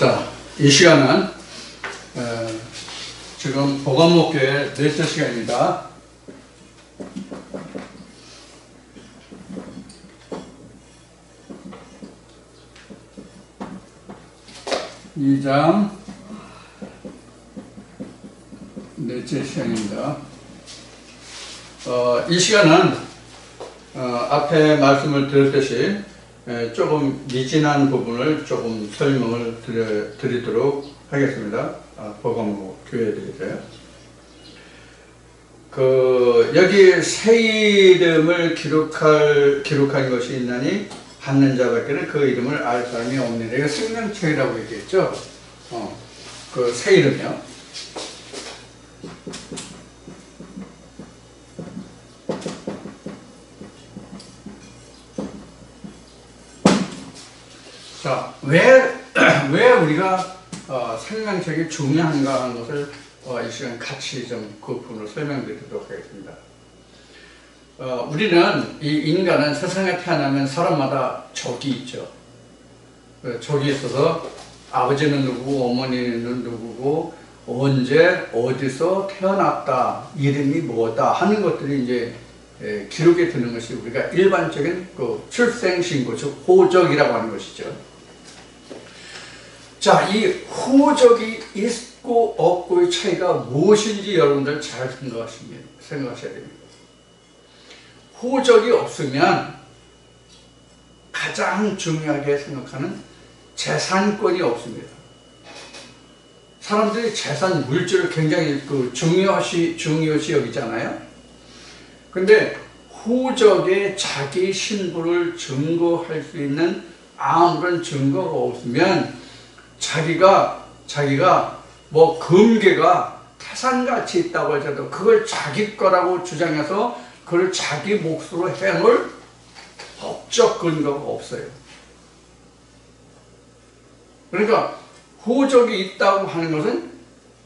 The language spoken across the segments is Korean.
자, 이 시간은 지금 보건목교회 넷째 시간입니다. 이 장 넷째 시간입니다. 이 시간은 앞에 말씀을 드렸듯이 조금 미진한 부분을 조금 설명을 드리도록 하겠습니다. 보건목 교회에 대해서요. 여기 새 이름을 기록한 것이 있나니 받는 자밖에는 그 이름을 알 사람이 없느니라. 이거 생명책이라고 얘기했죠. 그 새 이름이요. 자, 왜 우리가 생명책이 중요한가 하는 것을 이 시간 같이 좀 그 부분을 설명드리도록 하겠습니다. 우리는 이 인간은 세상에 태어나면 사람마다 적이 있죠. 적이 있어서 아버지는 누구고 어머니는 누구고 언제 어디서 태어났다 이름이 뭐다 하는 것들이 이제 기록에 드는 것이 우리가 일반적인 그 출생신고 즉 호적이라고 하는 것이죠. 자, 이 호적이 있고 없고의 차이가 무엇인지 여러분들 잘 생각하셔야 됩니다. 호적이 없으면 가장 중요하게 생각하는 재산권이 없습니다. 사람들이 재산, 물질을 굉장히 중요시 여기잖아요. 근데 호적에 자기 신분을 증거할 수 있는 아무런 증거가 없으면 자기가 뭐 금괴가 태산같이 있다고 해도 그걸 자기 거라고 주장해서 그걸 자기 몫으로 해놓을 법적 근거가 없어요. 그러니까 호적이 있다고 하는 것은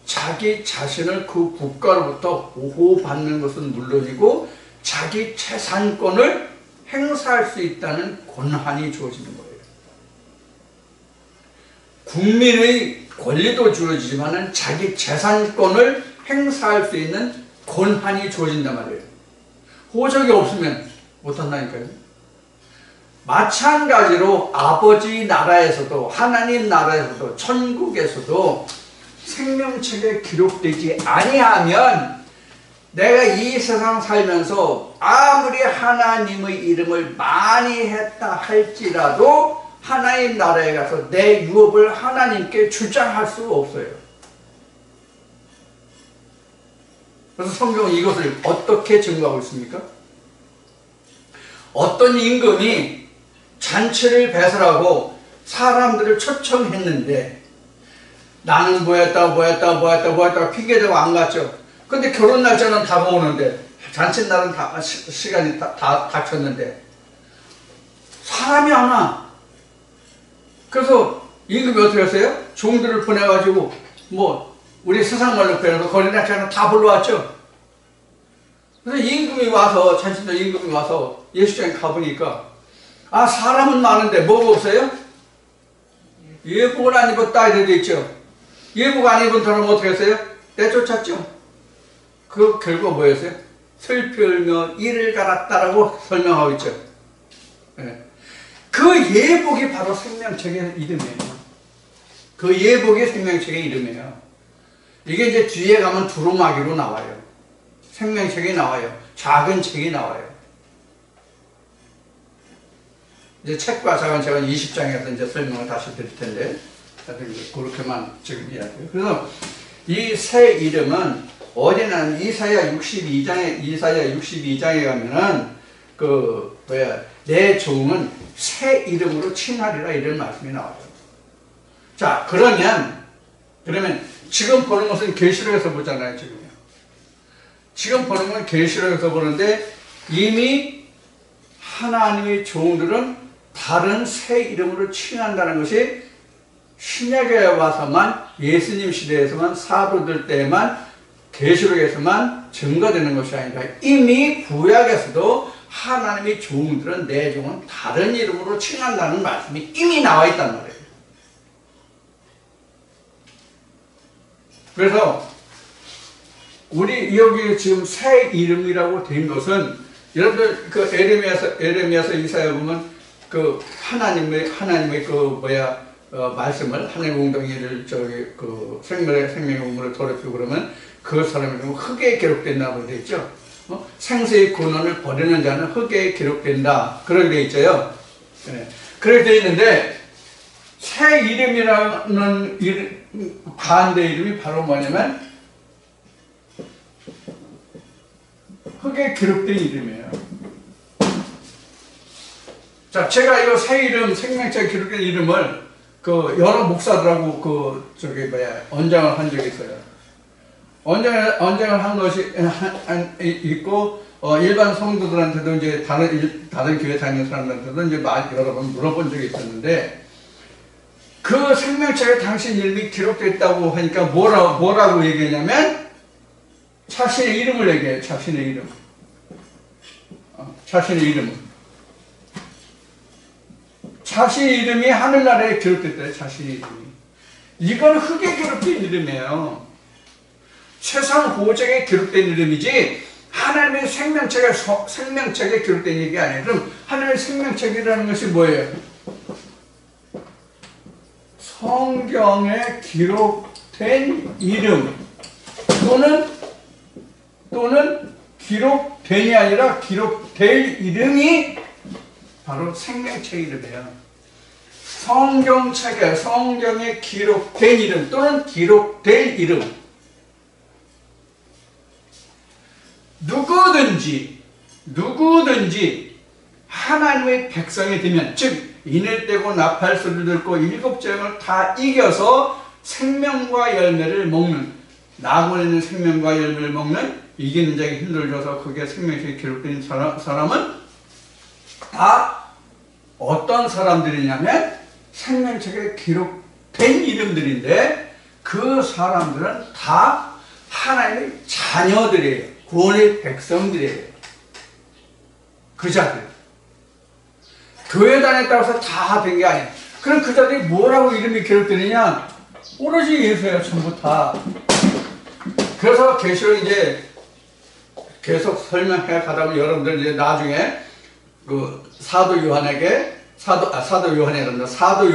자기 자신을 그 국가로부터 보호받는 것은 물론이고 자기 재산권을 행사할 수 있다는 권한이 주어지는 거예요. 국민의 권리도 주어지지만 자기 재산권을 행사할 수 있는 권한이 주어진단 말이에요. 호적이 없으면 못한다니까요. 마찬가지로 아버지 나라에서도 하나님 나라에서도 천국에서도 생명책에 기록되지 아니하면 내가 이 세상 살면서 아무리 하나님의 이름을 많이 했다 할지라도 하나님 나라에 가서 내 유업을 하나님께 주장할 수 없어요. 그래서 성경은 이것을 어떻게 증거하고 있습니까? 어떤 임금이 잔치를 배설하고 사람들을 초청했는데 나는 뭐했다 핑계대고 안 갔죠. 근데 결혼 날짜는 다가오는데 잔치 날은 시간이 다 닥쳤는데 사람이 안 와. 그래서 임금이 어떻게 했어요? 종들을 보내가지고 뭐 우리 세상말로 표현해서 거리 날짜는 다 불러왔죠. 그래서 임금이 와서 잔치날 임금이 와서 예수장에 가보니까 사람은 많은데 뭐가 없어요? 예복을 안 입었다 이렇게 돼 있죠. 예복 안 입은 사람은 어떻게 했어요? 내쫓았죠. 그 결과 뭐였어요? 슬피 울며 이를 갈았다라고 설명하고 있죠. 네. 그 예복이 바로 생명책의 이름이에요. 그 예복이 생명책의 이름이에요. 이게 이제 뒤에 가면 두루마기로 나와요. 생명책이 나와요. 작은 책이 나와요. 이제 책과 작은 책은 20장에서 이제 설명을 다시 드릴 텐데, 그렇게만 지금 이야기해요. 그래서 이 새 이름은 어디는 이사야 62장에 가면은 내 종은 새 이름으로 칭하리라 이런 말씀이 나와요. 자, 그러면 지금 보는 것은 계시록에서 보잖아요, 지금요. 지금 보는 건 계시록에서 보는데 이미 하나님의 종들은 다른 새 이름으로 칭한다는 것이 신약에 와서만 예수님 시대에서만 사도들 때만 계시록에서만 증거되는 것이 아니라 이미 구약에서도 하나님의 종들은 내 종은 다른 이름으로 칭한다는 말씀이 이미 나와 있단 말이에요. 그래서 우리 여기 지금 새 이름이라고 된 것은 여러분들 그 에레미야서 이사야 보면 그 하나님의 그 말씀을 하나님의 웅덩이를 저기 그 생명의 우물을 더럽히고 그러면 그 사람이 흙에 기록된다고 되어 있죠. 생수의 근원을 버리는 자는 흙에 기록된다. 그렇게 되어 있죠. 네. 그렇게 되어 있는데 새 이름이라는 반대 이름이 바로 뭐냐면 흙에 기록된 이름이에요. 자, 제가 이 새 이름, 생명체에 기록된 이름을 그 여러 목사들하고 언장을 한 적이 있어요. 언장을 한 것이 있고, 일반 성도들한테도 이제 다른 교회 다니는 사람들한테도 이제 여러 번 물어본 적이 있었는데, 그 생명체에 당신 이름이 기록됐다고 하니까 뭐라고 얘기하냐면, 자신의 이름을 얘기해요. 자신의 이름. 자신의 이름. 자신의 이름이 하늘나라에 기록됐대요. 자신의 이름이. 이건 흙에 기록된 이름이에요. 최상 호적에 기록된 이름이지 하나님의 생명책에 기록된 얘기 아니에요. 그럼 하나님의 생명책이라는 것이 뭐예요? 성경에 기록된 이름 또는 기록된이 아니라 기록될 이름이 바로 생명책 이름이에요. 성경에 기록된 이름 또는 기록될 이름. 누구든지 하나님의 백성이 되면, 즉 이늘 떼고 나팔 소리를 듣고 일곱 재앙을 다 이겨서 생명과 열매를 먹는, 나고에 있는 생명과 열매를 먹는 이기는 자에게 힘을 줘서 그게 생명책에 기록된 사람은 다 어떤 사람들이냐면 생명책에 기록된 이름들인데 그 사람들은 다 하나님의 자녀들이에요. 구원의 백성들이에요. 그 자들. 교회 다녔다고 해서 다 된 게 아니에요. 그럼 그 자들이 뭐라고 이름이 기록되느냐? 오로지 예수예요. 전부 다. 그래서 계시록 이제 계속 설명해 가다 보면 여러분들 이제 나중에 그 사도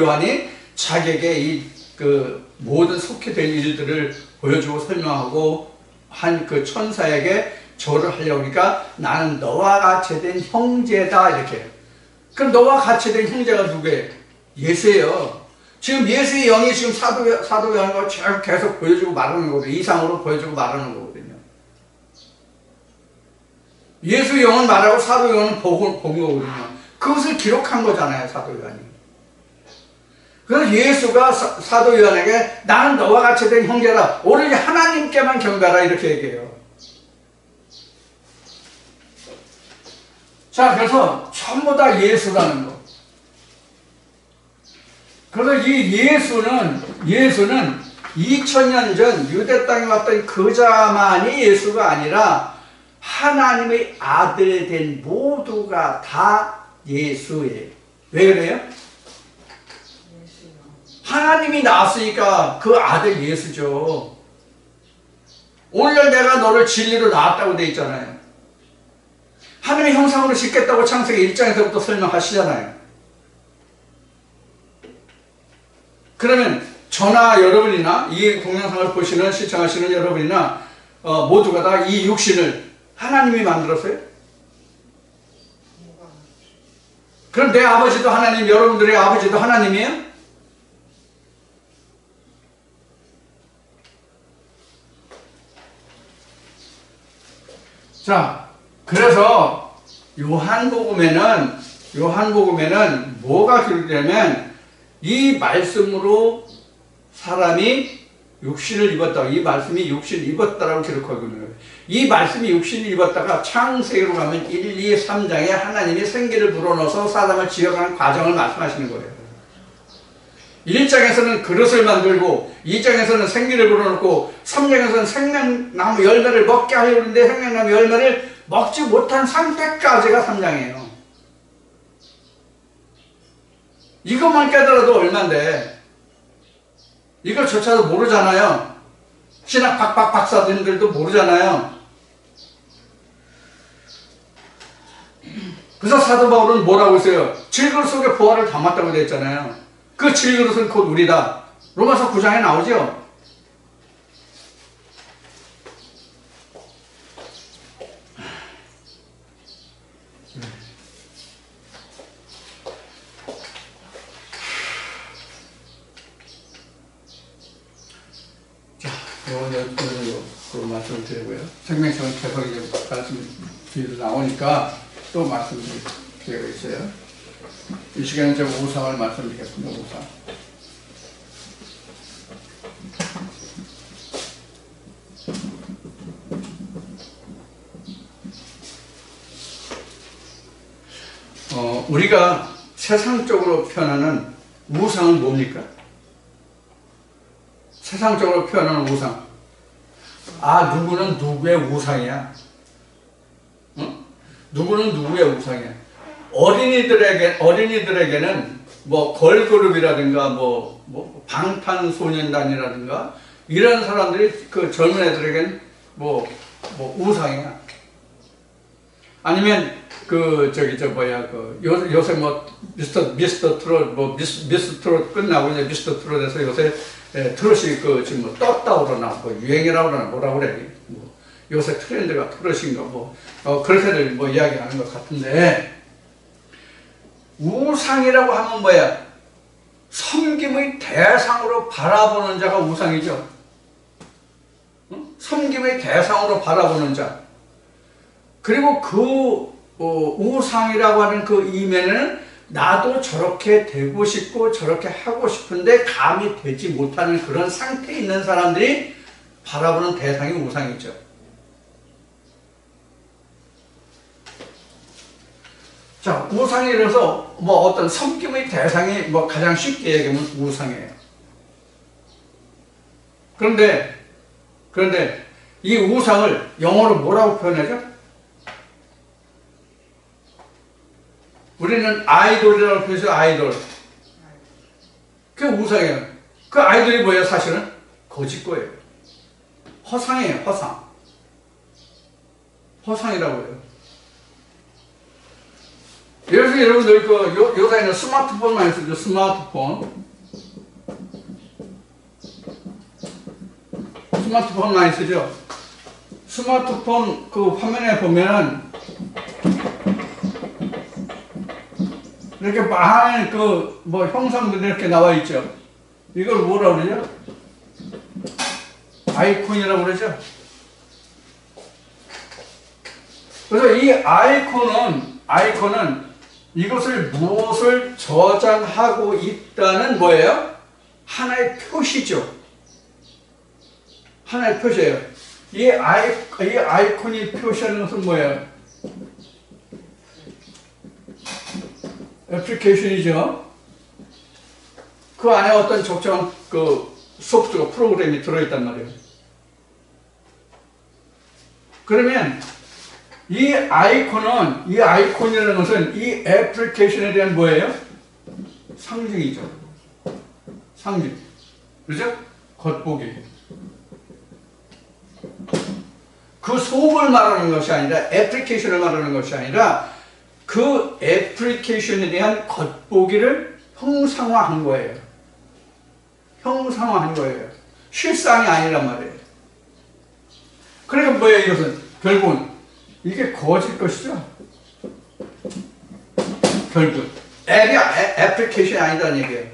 요한이 자기에게 그 모든 속히 된 일들을 보여주고 설명하고 한 그 천사에게 절을 하려고 하니까 나는 너와 같이 된 형제다 이렇게. 그럼 너와 같이 된 형제가 누구예요? 예수예요. 지금 예수의 영이 지금 사도 요한과 계속 보여주고 말하는 거거든요. 이상으로 보여주고 말하는 거거든요. 예수 영은 말하고 사도 요한은 본 거거든요. 그것을 기록한 거잖아요, 사도 요한이. 그래서 예수가 사도 요한에게 나는 너와 같이 된 형제라, 오로지 하나님께만 경배하라 이렇게 얘기해요. 자, 그래서 전부 다 예수라는 거. 그래서 이 예수는 2000년 전 유대 땅에 왔던 그 자만이 예수가 아니라 하나님의 아들 된 모두가 다 예수예요. 왜 그래요? 하나님이 낳았으니까 그 아들 예수죠. 오늘 내가 너를 진리로 낳았다고 돼 있잖아요. 하나님의 형상으로 짓겠다고 창세기 1장에서부터 설명하시잖아요. 그러면 저나 여러분이나 이 동영상을 보시는 시청하시는 여러분이나 모두가 다 이 육신을 하나님이 만들었어요? 그럼 내 아버지도 하나님, 여러분들의 아버지도 하나님이에요? 자, 그래서 요한복음에는 뭐가 기록되냐면 이 말씀으로 사람이 육신을 입었다. 이 말씀이 육신을 입었다라고 기록하고 있는 거예요. 이 말씀이 육신을 입었다가 창세기로 가면 1, 2, 3장에 하나님이 생기를 불어넣어서 사람을 지어가는 과정을 말씀하시는 거예요. 1장에서는 그릇을 만들고 2장에서는 생기를 불어넣고 3장에서는 생명나무 열매를 먹게 하려고 하는데 생명나무 열매를 먹지 못한 상태까지가 3장이에요. 이것만 깨달아도 얼만데 이걸 저차도 모르잖아요. 신학 박사님들도 모르잖아요. 그래서 사도 바울은 뭐라고 했어요? 질그릇 속에 보화를 담았다고 되어 있잖아요. 그 질그릇은 곧 우리다. 로마서 9장에 나오죠. 그 말씀을 드리고요. 생명책은 계속 이제 말씀 나오니까 또 말씀드리고 있어요. 이 시간에 제가 우상을 말씀드리겠습니다. 우상. 우리가 세상적으로 표현하는 우상은 뭡니까? 세상적으로 표현하는 우상. 아, 누구는 누구의 우상이야. 응? 누구는 누구의 우상이야. 어린이들에게는 뭐 걸그룹이라든가 뭐 방탄소년단이라든가 이런 사람들이 그 젊은 애들에게는 뭐 우상이야. 아니면 요새 뭐 미스터 트롯 미스 트롯 끝나고 이제 미스터 트롯에서 요새 트롯이 지금 뭐 떴다고 그러나 뭐 유행이라고 그러나 뭐라고 그래. 뭐 요새 트렌드가 트롯인가 그렇게들 뭐 이야기하는 것 같은데, 우상이라고 하면 뭐야? 섬김의 대상으로 바라보는 자가 우상이죠. 응? 섬김의 대상으로 바라보는 자. 그리고 우상이라고 하는 그 이면에는 나도 저렇게 되고 싶고 저렇게 하고 싶은데 감히 되지 못하는 그런 상태에 있는 사람들이 바라보는 대상이 우상이죠. 자, 우상이라서 뭐 어떤 섬김의 대상이 뭐 가장 쉽게 얘기하면 우상이에요. 그런데 이 우상을 영어로 뭐라고 표현하죠? 우리는 아이돌이라고 표현해서 아이돌. 그게 우상이에요. 그 아이돌이 뭐예요? 사실은 거짓 거예요. 허상이에요. 허상. 허상이라고 해요. 예를 들어서 여러분들 요새는 스마트폰 많이 쓰죠. 스마트폰 많이 쓰죠. 스마트폰 그 화면에 보면 이렇게 많은 뭐 형상들이 이렇게 나와 있죠. 이걸 뭐라 그러죠? 아이콘이라고 그러죠. 그래서 이 아이콘은 이것을 무엇을 저장하고 있다는 뭐예요? 하나의 표시죠. 하나의 표시예요. 이 아이콘이 표시하는 것은 뭐예요? 애플리케이션이죠. 그 안에 어떤 적정한 소프트웨어 프로그램이 들어있단 말이에요. 그러면 이 아이콘이라는 것은 이 애플리케이션에 대한 뭐예요? 상징이죠. 상징. 그죠? 겉보기. 그 속을 말하는 것이 아니라, 애플리케이션을 말하는 것이 아니라 그 애플리케이션에 대한 겉보기를 형상화한 거예요. 형상화한 거예요. 실상이 아니란 말이에요. 그러니까 뭐예요, 이것은? 결국은 이게 거짓 것이죠. 결국 앱이 애플리케이션이 아니다는 얘기예요.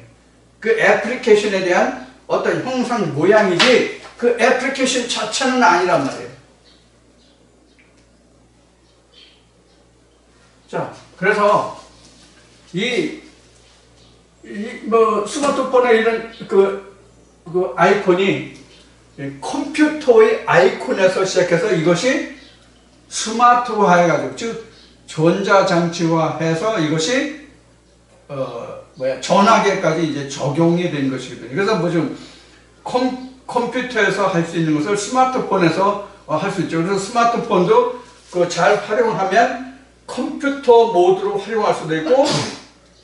그 애플리케이션에 대한 어떤 형상 모양이지 그 애플리케이션 자체는 아니란 말이에요. 자, 그래서 스마트폰에 이런 그 아이콘이 컴퓨터의 아이콘에서 시작해서 이것이 스마트화해가지고, 즉 전자장치화해서 이것이 전화기까지 이제 적용이 된 것이거든요. 그래서 뭐 좀 컴퓨터에서 할 수 있는 것을 스마트폰에서 할 수 있죠. 그래서 스마트폰도 잘 활용하면 컴퓨터 모드로 활용할 수도 있고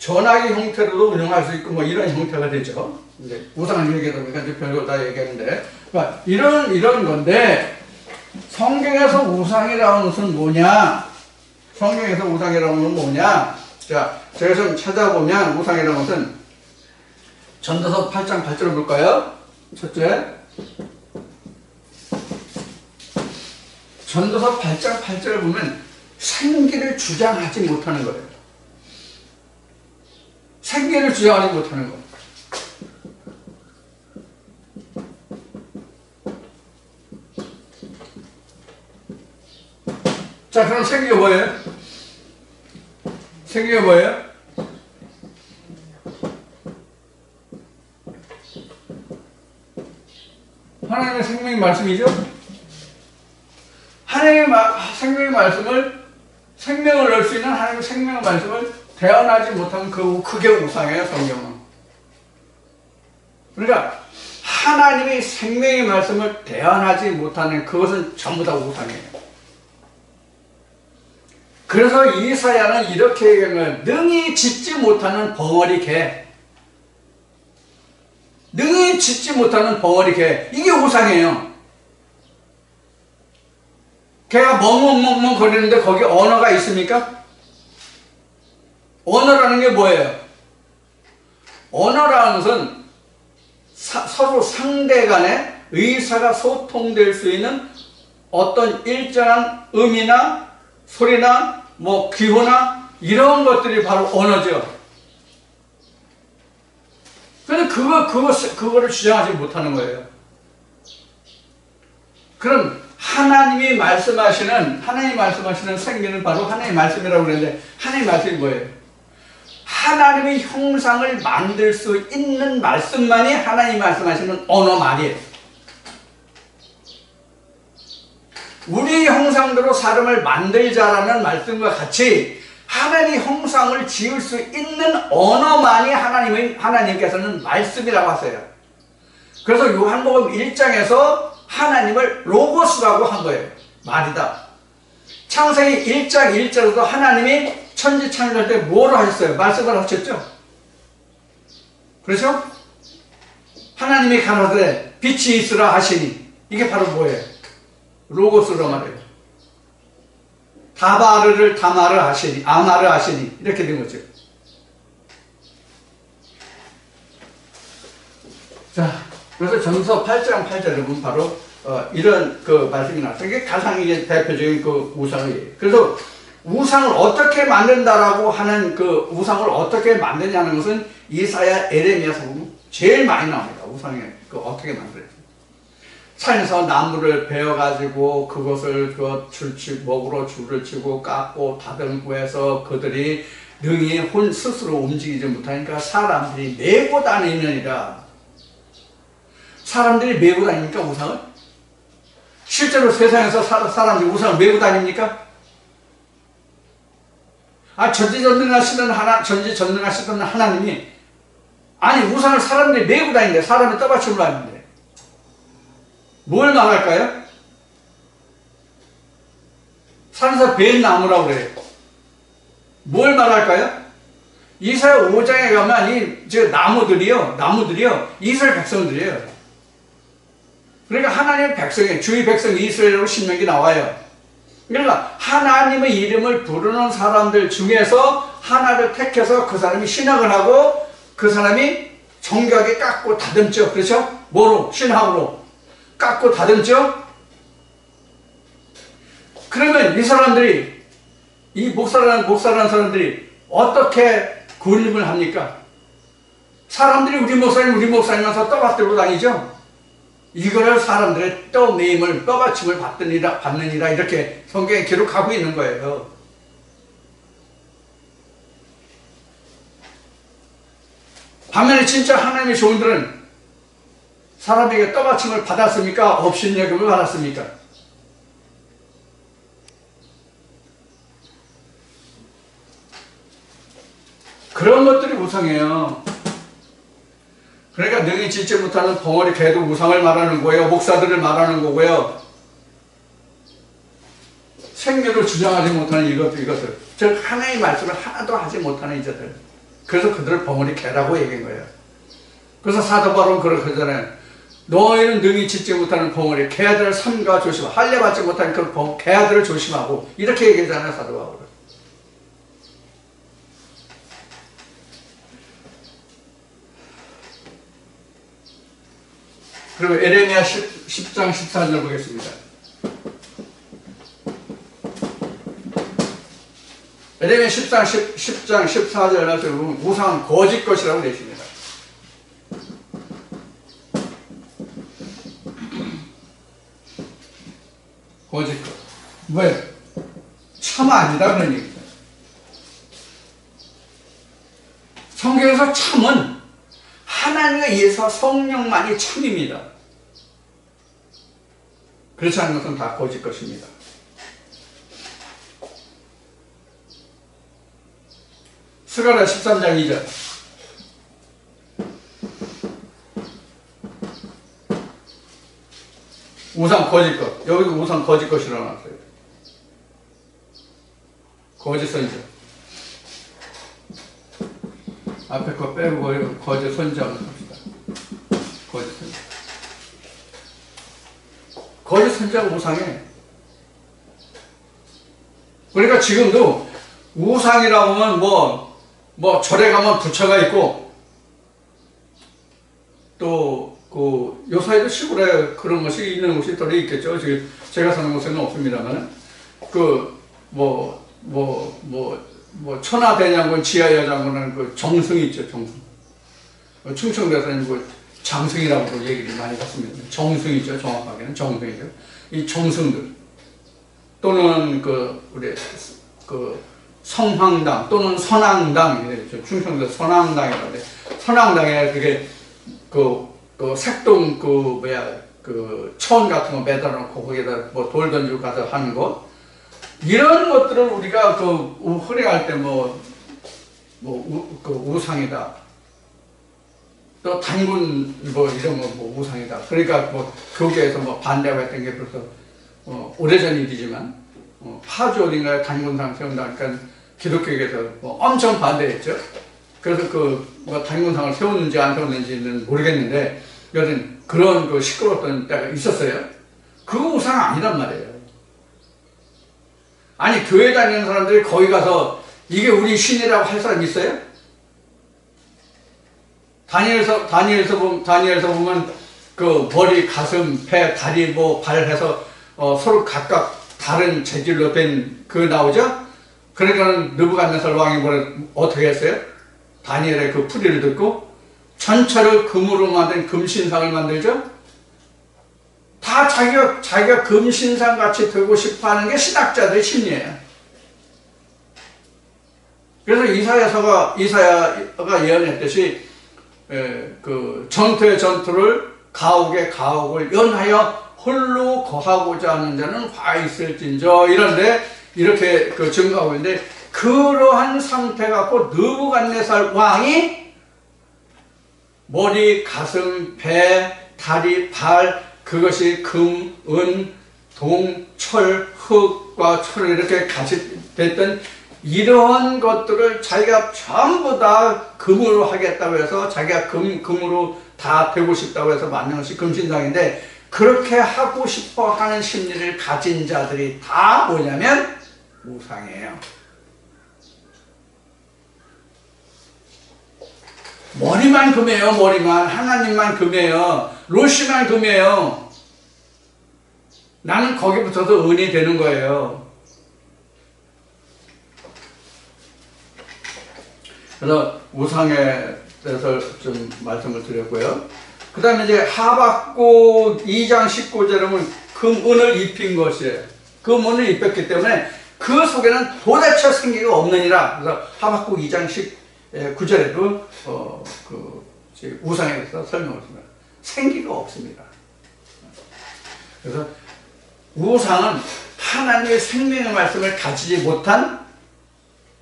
전화기 형태로도 운영할 수 있고 뭐 이런 형태가 되죠. 이제 우상을 얘기하다 보니까 이제 별걸 다 얘기하는데, 그러니까 이런 건데, 성경에서 우상이라는 것은 뭐냐? 성경에서 우상이라는 것은 뭐냐? 자, 제가 좀 찾아보면 우상이라는 것은 전도서 8장 8절을 볼까요? 첫째, 전도서 8장 8절을 보면 생기를 주장하지 못하는 거예요. 생기를 주장하지 못하는 거. 자, 그럼 생기가 뭐예요? 생기가 뭐예요? 하나님의 생명의 말씀이죠? 하나님의 생명의 말씀을, 생명을 넣을 수 있는 하나님의 생명의 말씀을 대언하지 못하면 그게 우상이에요, 성경은. 그러니까 하나님의 생명의 말씀을 대언하지 못하는 그것은 전부 다 우상이에요. 그래서 이사야는 이렇게 얘기하면 능히 짖지 못하는 벙어리 개, 능히 짖지 못하는 벙어리 개, 이게 우상이에요. 개가 멍멍멍멍 거리는데 거기 언어가 있습니까? 언어라는 게 뭐예요? 언어라는 것은 서로 상대 간에 의사가 소통될 수 있는 어떤 일정한 음이나 소리나 뭐 기호나 이런 것들이 바로 언어죠. 그런데 그거를 주장하지 못하는 거예요. 그럼 하나님이 말씀하시는 생기는 바로 하나님의 말씀이라고 그러는데, 하나님의 말씀이 뭐예요? 하나님의 형상을 만들 수 있는 말씀만이 하나님이 말씀하시는 언어말이에요. 우리 형상대로 사람을 만들자라는 말씀과 같이 하나님의 형상을 지을 수 있는 언어만이 하나님께서는 말씀이라고 하세요. 그래서 요한복음 1장에서 하나님을 로고스라고 한 거예요. 말이다. 창세기 1장 1절에도 하나님이 천지 창조할 때 뭐로 하셨어요? 말씀을 하셨죠? 그렇죠? 하나님이 가라사대 빛이 있으라 하시니, 이게 바로 뭐예요? 로고스로 말해요. 다바르를 다마르 하시니, 아마르 하시니, 이렇게 된 거죠. 자, 그래서 전서 8장 8절에 보면 바로 이런 그 말씀이 나왔어요. 이게 가장 이게 대표적인 그 우상이에요. 그래서 우상을 어떻게 만든다라고 하는 그 우상을 어떻게 만드냐는 것은 이사야, 에레미야서 보면 제일 많이 나옵니다. 우상이 그 어떻게 만들어요. 산에서 나무를 베어가지고 그것을 먹으로 줄을 치고 깎고 다듬고 해서 그들이 능히 스스로 움직이지 못하니까 사람들이 메고 다니느니라. 사람들이 메고 다닙니까, 우상을? 실제로 세상에서 사람들이 우상을 메고 다닙니까? 전지전능하시던 하나님이, 아니, 우상을 사람들이 메고 다니는데, 사람이 떠받침을 하는데, 뭘 말할까요? 산에서 벤 나무라고 그래요. 뭘 말할까요? 이사야 5장에 가면 나무들이요, 이스라엘 백성들이에요. 그러니까 하나님의 백성이에요. 주의 백성 이스라엘로 신명기 나와요. 그러니까 하나님의 이름을 부르는 사람들 중에서 하나를 택해서 그 사람이 신학을 하고 그 사람이 정교하게 깎고 다듬죠. 그렇죠? 뭐로? 신학으로 깎고 다듬죠? 그러면 이 사람들이, 이 목사라는 사람들이 어떻게 군림을 합니까? 사람들이 우리 목사님한테 떠받들고 다니죠? 이거를 사람들의 떠매임을, 떠받침을 받느니라 이렇게 성경에 기록하고 있는 거예요. 반면에 진짜 하나님의 종들은 사람에게 떠받침을 받았습니까? 업신여김을 받았습니까? 그런 것들이 우상이에요. 그러니까 능히 짖지 못하는 벙어리 개도 우상을 말하는 거예요. 목사들을 말하는 거고요. 생명을 주장하지 못하는 이것들. 즉 하나님의 말씀을 하나도 하지 못하는 이자들. 그래서 그들을 벙어리 개라고 얘기한 거예요. 그래서 사도 바울은 그렇게 하잖아요. 너희는 능히 짓지 못하는 벙어리 개들을 삼가 조심하고 할례 받지 못하는 그 개들을 조심하고 이렇게 얘기하잖아요. 사도 바울은. 그리고 에레미야 10장 14절 보겠습니다. 에레미야 10장 14절에 보면 우상은 거짓 것이라고 되어 있습니다. 거짓 것. 왜? 참 아니다 그런 얘기입니다. 성경에서 참은 하나님에 의해서 성령만이 참입니다. 그렇지 않은 것은 다 거짓 것입니다. 스가랴 13장 2절. 우상 거짓 것. 여기도 우상 거짓 것이라고 나왔어요. 거짓 선지자. 앞에 거 빼고 거짓 선지자로 합시다. 거짓 선지자. 거짓 선지자가 우상해. 그러니까 지금도 우상이라고 하면 뭐 절에 가면 부처가 있고 또 그 요사이도 시골에 그런 것이 있는 곳이 덜 있겠죠. 지금 제가 사는 곳에는 없습니다만 천하대장군 지하여장군은 그 정승이 있죠. 정승. 충청도에서는 그 장승이라고 얘기를 많이 했습니다. 정승이죠. 정확하게는 정승이죠. 이 정승들 또는 우리 성황당 또는 선왕당, 충청도 선왕당이라고 해. 선왕당에 그게 색동 천 같은 거 매달아 놓고 거기에다 뭐 돌 던지고 가서 하는 것, 이런 것들을 우리가 헌행할 때 우상이다. 또 단군 이런 거 우상이다. 그러니까 교계에서 반대하고 했던 게 벌써 오래전 일이지만 파주 어딘가에 단군상 세운다. 그러니까 기독교계에서 엄청 반대했죠. 그래서 단군상을 세웠는지 안 세웠는지는 모르겠는데 여튼 그런 시끄러웠던 때가 있었어요. 그거 우상 아니란 말이에요. 아니 교회 다니는 사람들이 거기 가서 이게 우리 신이라고 할 사람 있어요? 다니엘서 보면 머리, 가슴, 배, 다리, 발 해서 서로 각각 다른 재질로 된 나오죠? 그러니까 느부갓네살 왕이 어떻게 했어요? 다니엘의 풀이를 듣고 전체를 금으로 만든 금신상을 만들죠? 다 자기가 금신상 같이 되고 싶어 하는 게 신학자들의 심리예요. 그래서 이사야가 예언했듯이 전투의 전투를 가옥의 가옥을 연하여 홀로 거하고자 하는 자는 화 있을진저 이런데 이렇게 증거하고 있는데, 그러한 상태 갖고 느부갓네살 왕이 머리, 가슴, 배, 다리, 발, 그것이 금, 은, 동, 철, 흙과 철을 이렇게 같이 됐던 이러한 것들을 자기가 전부 다 금으로 하겠다고 해서 자기가 금으로 다 되고 싶다고 해서 만든 것이 금신상인데, 그렇게 하고 싶어 하는 심리를 가진 자들이 다 뭐냐면 우상이에요. 머리만 금이에요. 머리만. 하나님만 금이에요. 로시만 금이에요. 나는 거기 붙어서 은이 되는 거예요. 그래서 우상에 대해서 좀 말씀을 드렸고요. 그 다음에 이제 하박국 2장 19절에 보면 금은을 입힌 것이에요. 금은을 입혔기 때문에 그 속에는 도대체 생기가 없느니라. 그래서 하박국 2장 19절에도 우상에 대해서 설명을 했습니다. 생기가 없습니다. 그래서 우상은 하나님의 생명의 말씀을 가지지 못한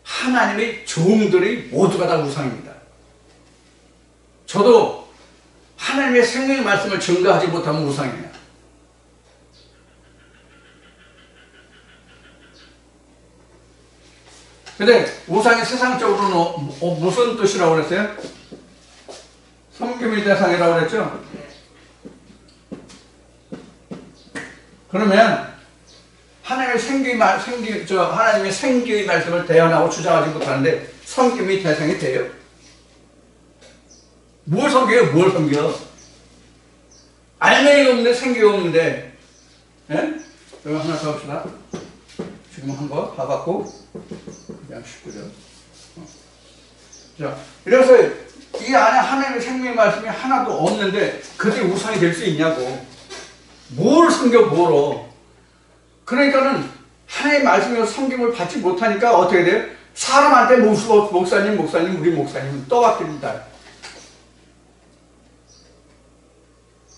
하나님의 종들이 모두가 다 우상입니다. 저도 하나님의 생명의 말씀을 증거하지 못하면 우상이에요. 근데 우상이 세상적으로는 무슨 뜻이라고 그랬어요? 섬김의 대상이라고 그랬죠? 그러면 하나님의 생기의 말씀을 대언하고 주장하지 못하는데 섬김의 대상이 돼요? 뭘 섬겨요? 뭘 섬겨? 알맹이가 없는데 생기가 없는데. 예? 여기 하나 더 합시다. 지금 한 거 다 받고 그냥 쉽고요. 자, 그래서 이 안에 하나님의 생명의 말씀이 하나도 없는데 그게 우상이 될 수 있냐고. 뭘 섬겨 뭐로. 그러니까는 하나님의 말씀에서 섬김을 받지 못하니까 어떻게 돼요? 사람한테 목사님 우리 목사님은 떠받듭니다.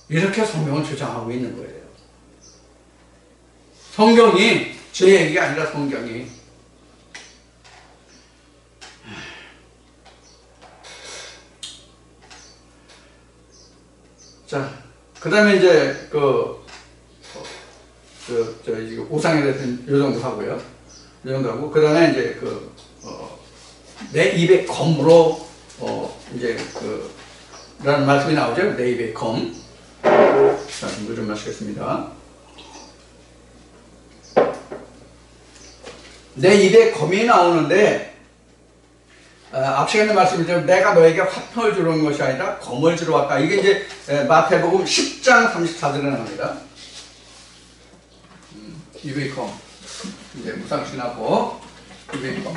이렇게 성경을 주장하고 있는 거예요. 성경이 제 얘기가 아니라 성경이. 자, 그 다음에 이제 우상에 대해서 요 정도 하고요. 요 정도 하고, 그 다음에 이제 내 입에 검으로, 라는 말씀이 나오죠. 내 입에 검. 자, 물 좀 마시겠습니다. 내 입에 검이 나오는데, 앞 시간에 말씀드렸죠. 내가 너에게 화평을 주러 온 것이 아니라 검을 주러 왔다. 이게 이제 마태복음 10장 34절에 나옵니다. 입의 검. 이제 무상신하고 입의 검.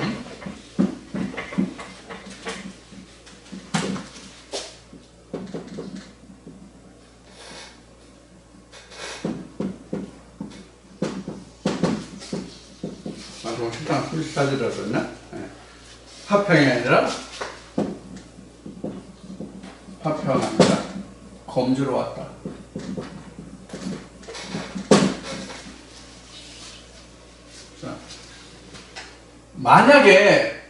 마태복음 10장 34절이라고 그랬나? 화평이 아니라 화평 아니라 검주로 왔다. 자, 만약에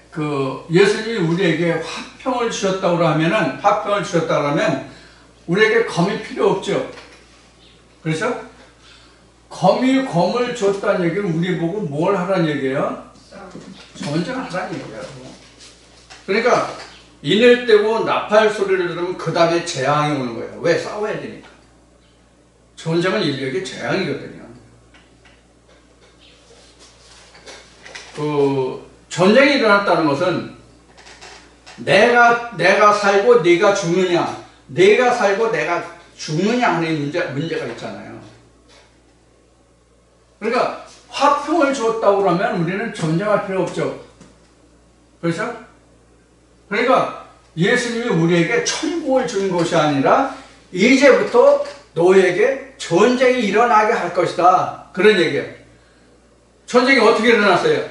예수님이 우리에게 화평을 주셨다고 하면 우리에게 검이 필요 없죠. 그렇죠? 검을 줬다는 얘기는 우리 보고 뭘 하라는 얘기예요? 전쟁하라는 얘기예요. 그러니까 인을 떼고 나팔 소리를 들으면 그 다음에 재앙이 오는 거예요. 왜? 싸워야 되니까. 전쟁은 인류에게 재앙이거든요. 전쟁이 일어났다는 것은 내가 살고 네가 죽느냐, 내가 살고 내가 죽느냐 하는 문제가 있잖아요. 그러니까 화평을 줬다고 그러면 우리는 전쟁할 필요 없죠. 그렇죠? 그러니까 예수님이 우리에게 천국을 준 것이 아니라 이제부터 너에게 전쟁이 일어나게 할 것이다. 그런 얘기예요. 전쟁이 어떻게 일어났어요?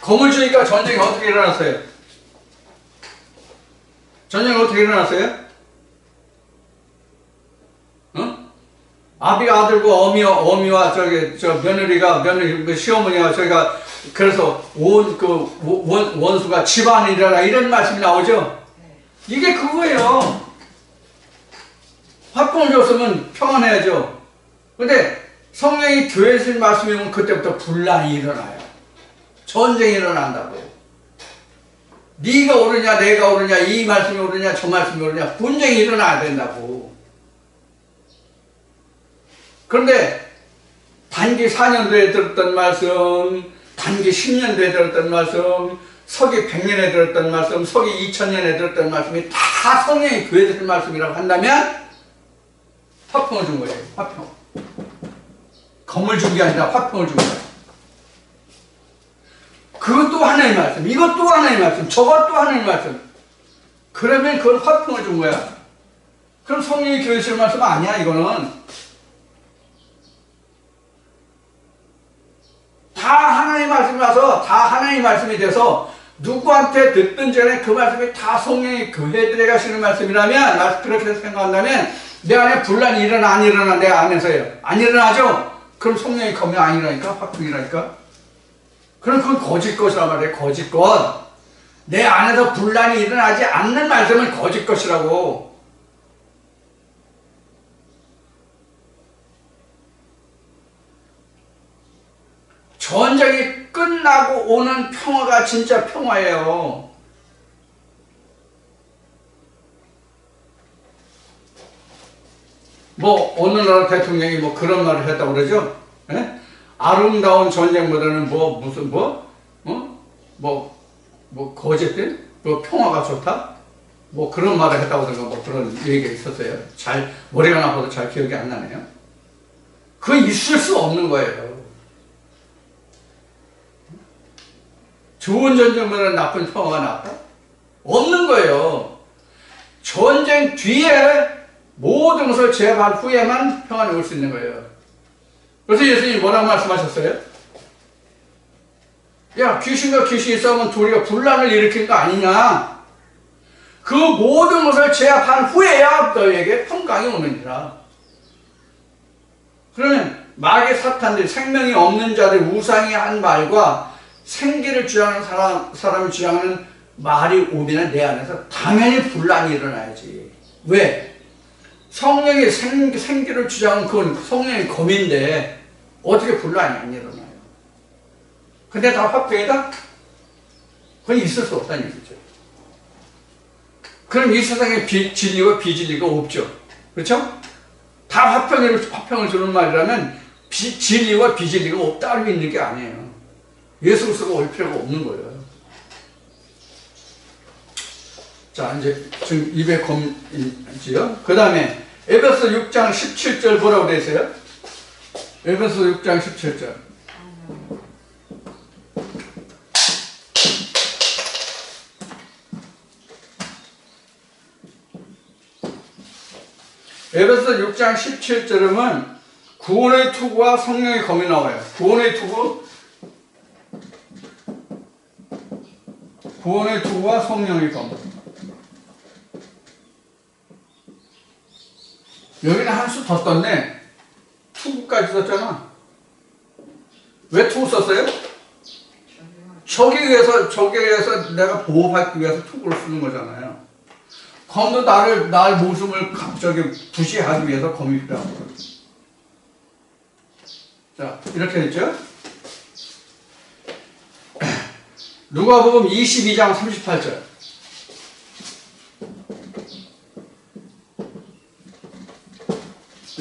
검을 주니까 전쟁이 어떻게 일어났어요? 아비가 아들고 어미와 며느리가 시어머니가 그래서 원수가 집안에 일어나 이런 말씀이 나오죠. 이게 그거예요. 화평을 줬으면 평안해야죠. 근데 성령이 교회에 주신 말씀이 오면 그때부터 분란이 일어나요. 전쟁이 일어난다고. 네가 옳으냐 내가 옳으냐 이 말씀이 옳으냐 저 말씀이 옳으냐 분쟁이 일어나야 된다고. 그런데 단기 4년도에 들었던 말씀, 단기 10년도에 들었던 말씀, 서기 100년에 들었던 말씀, 서기 2000년에 들었던 말씀이 다 성령이 교회에 들은 말씀이라고 한다면 화평을 준 거예요. 화평. 검을 준 게 아니라 화평을 준 거예요. 그것도 하나의 말씀, 이것도 하나의 말씀, 저것도 하나의 말씀. 그러면 그건 화평을 준 거야. 그럼 성령이 교회에 쓰는 말씀 아니야 이거는. 다 하나님의 말씀이라서 다 하나님의 말씀이 돼서 누구한테 듣든 전에 그 말씀이 다 성령이 교회들에 가시는 말씀이라면 그렇게 생각한다면 내 안에 분란이 일어나 안 일어나 내 안에서요? 안 일어나죠? 그럼 성령이 검이 아니라니까? 화평이라니까? 그럼 그건 거짓 것이란 말이에요. 거짓 것. 내 안에서 분란이 일어나지 않는 말씀은 거짓 것이라고. 전쟁이 오는 평화가 진짜 평화예요. 뭐 어느 나라 대통령이 뭐 그런 말을 했다고 그러죠? 예? 아름다운 전쟁보다는 뭐 무슨 거짓된 뭐 평화가 좋다? 뭐 그런 말을 했다고 그러가 뭐 그런 얘기가 있었어요. 잘 머리가 나빠도 잘 기억이 안 나네요. 그거 있을 수 없는 거예요. 좋은 전쟁보다 나쁜 평화가 낫다? 없는 거예요. 전쟁 뒤에 모든 것을 제압한 후에만 평안이 올 수 있는 거예요. 그래서 예수님이 뭐라고 말씀하셨어요? 야, 귀신과 귀신이 싸우면 둘이가 분란을 일으킨 거 아니냐? 그 모든 것을 제압한 후에야 너에게 평강이 오느니라. 그러면 마귀 사탄들이 생명이 없는 자들 우상이 한 말과 생기를 주장하는 사람이 주장하는 말이 오면 내 안에서 당연히 분란이 일어나야지. 왜? 성령이 생기를 주장하는 그건 성령의 검인데 어떻게 분란이 안 일어나요? 근데 다 화평이다? 그건 있을 수 없다는 얘기죠. 그럼 이 세상에 진리와 비진리가 없죠. 그렇죠? 다 화평을 주는 말이라면 진리와 비진리가 따로 있는 게 아니에요. 예수 그리스도가 올 필요가 없는 거예요. 자, 이제 지금 입에 검지요. 그 다음에 에베소 6장 17절 뭐라고 되어 있어요? 에베소 6장 17절. 에베소 6장 17절은 구원의 투구와 성령의 검이 나와요. 구원의 투구와 성령의 검. 여기는 한 수 더 썼네. 투구까지 썼잖아. 왜 투구 썼어요? 저기 위해서 내가 보호받기 위해서 투구를 쓰는 거잖아요. 검도 날 모습을 갑자기 부시하기 위해서 검이 필요한 거예요. 자, 이렇게 됐죠? 누가복음 22장 38절.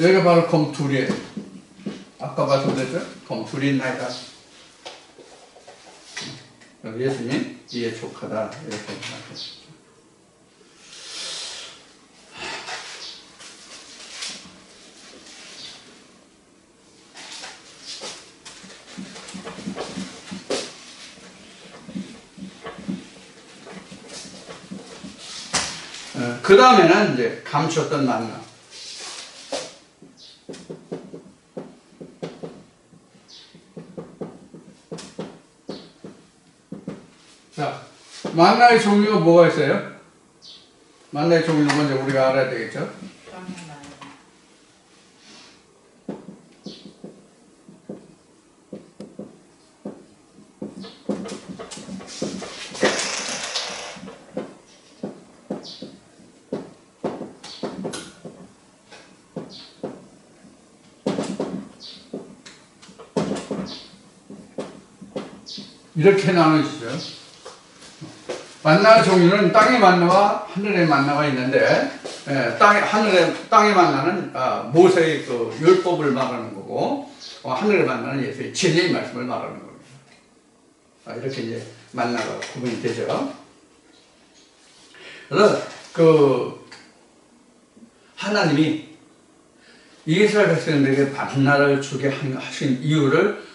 여기가 바로 검 둘이에요. 아까 말씀드렸죠? 검 둘이 있나이다. 예수님 이에 족하다 이렇게 말씀하셨죠. 그 다음에는 이제 감추었던 만나. 자, 만나의 종류가 뭐가 있어요? 만나의 종류는 먼저 우리가 알아야 되겠죠? 이렇게 나눠지죠. 만나의 종류는 땅의 만나와 하늘의 만나가 있는데, 땅의 만나는 모세의 그 율법을 말하는 거고, 하늘의 만나는 예수의 진리의 말씀을 말하는 겁니다. 이렇게 이제 만나가 구분이 되죠. 그래서 하나님이 이스라엘 백성들에게 만나를 주게 하신 이유를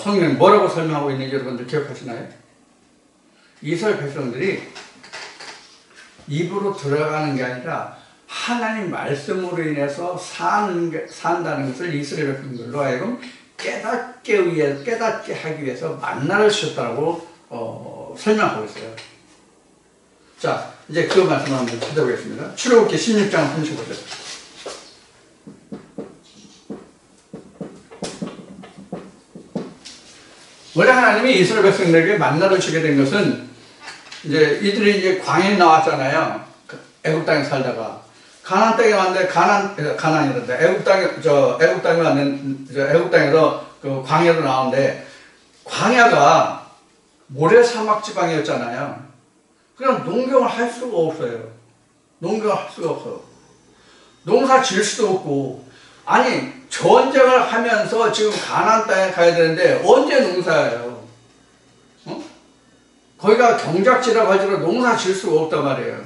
성경이 뭐라고 설명하고 있는지 여러분들 기억하시나요? 이스라엘 백성들이 입으로 들어가는 게 아니라 하나님 말씀으로 인해서 산다는 것을 이스라엘 백성들로 하여금 깨닫게 하기 위해서 만나를 주셨다고 설명하고 있어요. 자, 이제 그 말씀을 한번 찾아보겠습니다. 출애굽기 16장 35절. 원래 하나님이 이스라엘 백성들에게 만나를 주게 된 것은 이제 이들이 이제 광야에 나왔잖아요. 애굽 땅에 살다가 가나안 땅에 왔는데 가나안이란데 애굽 땅에서 그 광야로 나오는데 광야가 모래 사막 지방이었잖아요. 그냥 농경을 할 수가 없어요. 농경을 할 수가 없어. 농사 지을 수도 없고. 아니 전쟁을 하면서 지금 가나안 땅에 가야 되는데 언제 농사예요? 어? 거기가 경작지라고 할지라도 농사 지을 수가 없단 말이에요.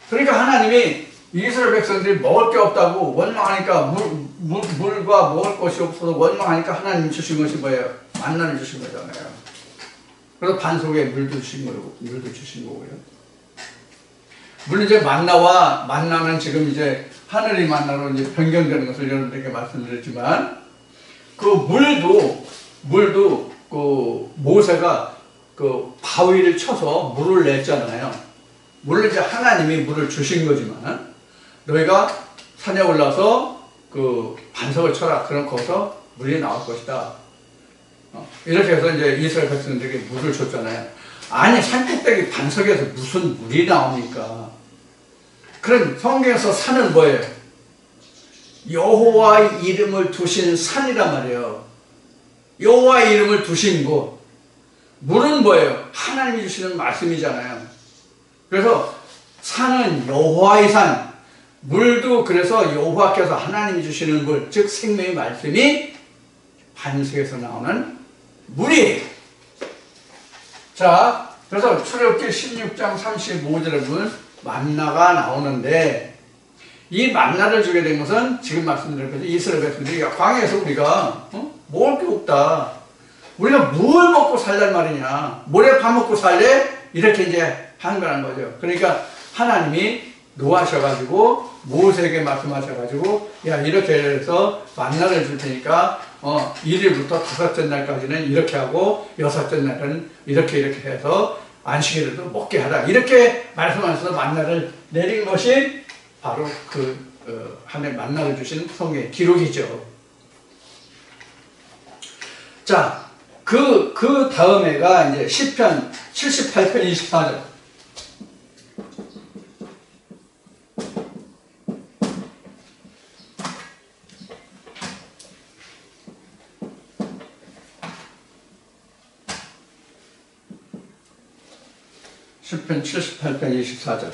그러니까 하나님이 이스라엘 백성들이 먹을 게 없다고 원망하니까 물과 먹을 것이 없어서 원망하니까 하나님 주신 것이 뭐예요? 만나를 주신 거잖아요. 그래서 반석에 물도 주신 거고요. 물론 이제 만나는 지금 이제 하늘이 만나로 이제 변경되는 것을 여러분들에게 말씀드렸지만, 그 물도 그 모세가 그 바위를 쳐서 물을 냈잖아요. 물론 이제 하나님이 물을 주신 거지만, 너희가 산에 올라서 그 반석을 쳐라. 그럼 거기서 물이 나올 것이다. 이렇게 해서 이제 이스라엘 백성들에게 물을 줬잖아요. 아니 산꼭대기 반석에서 무슨 물이 나옵니까? 그럼 성경에서 산은 뭐예요? 여호와의 이름을 두신 산이란 말이에요. 여호와의 이름을 두신 곳. 물은 뭐예요? 하나님이 주시는 말씀이잖아요. 그래서 산은 여호와의 산, 물도 그래서 여호와께서 하나님이 주시는 물, 즉 생명의 말씀이 반석에서 나오는 물이에요. 자, 그래서 출애굽기 16장 35절에 보면 만나가 나오는데, 이 만나를 주게 된 것은 지금 말씀드린 것처럼 이스라엘 백성들이 광야에서 우리가 먹을 게 없다. 우리가 뭘 먹고 살란 말이냐. 모래 파먹고 살래? 이렇게 이제 한 거란 거죠. 그러니까 하나님이 노하셔가지고 모세에게 말씀하셔가지고, 야 이렇게 해서 만나를 줄 테니까 1일부터 5째 날까지는 이렇게 하고 6째 날은 이렇게 해서 안식일에도 먹게 하라. 이렇게 말씀하셔서 만나를 내린 것이 바로 하나님 만나를 주신 성경의 기록이죠. 자, 그 다음에가 이제 시편 78편 24절. 시편 78편 24절.